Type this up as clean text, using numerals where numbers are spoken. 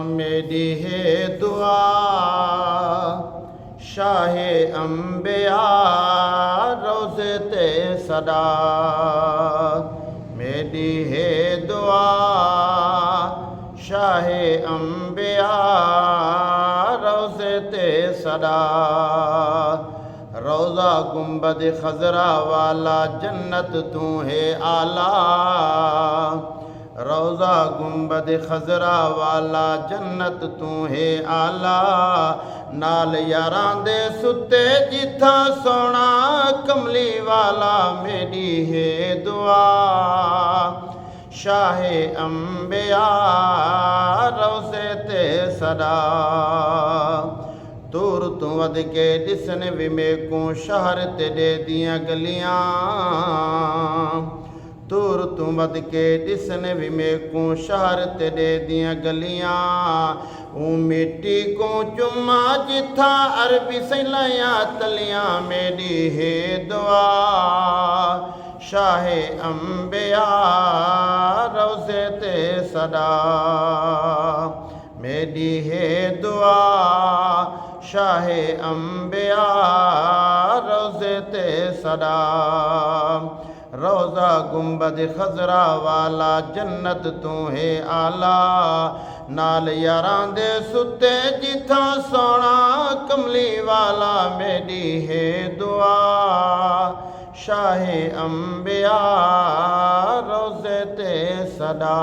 मेरी है दुआ शाहे अम्बिया रोज़े ते सदा। मेरी है दुआ शाहे अम्बिया रोज़े ते सदा। रोज़ा गुंबद खजरा वाला जन्नत तू है आला। रोज़ा गुंबद खजरा वाला जन्नत तू है आला। नाल यारां दे सुते जिथा सोना कमली वाला। मेरी है दुआ शाहे अम्बिया रोज़े ते सदा। दूर तू वध के दिसन भी मेको शहर तेरे दियां गलियां। दूर तू वध के दिसन भी मेको शहर तेरे दियां गलियां। ऊ मिट्टी को चुमा जिथा अरबी सैलायां तलियां। मेरी है दुआ शाहे अम्बिया रोज़े ते सदा। मेरी है दुआ शाहे अम्बिया रोज़े ते सदा। रोज़ा गुंबद खजरा वाला जन्नत तू है आला। नाल यारां दे सुते जिथा सोना कमली वाला। मेरी है दुआ शाहे अम्बिया रोज़े ते सदा।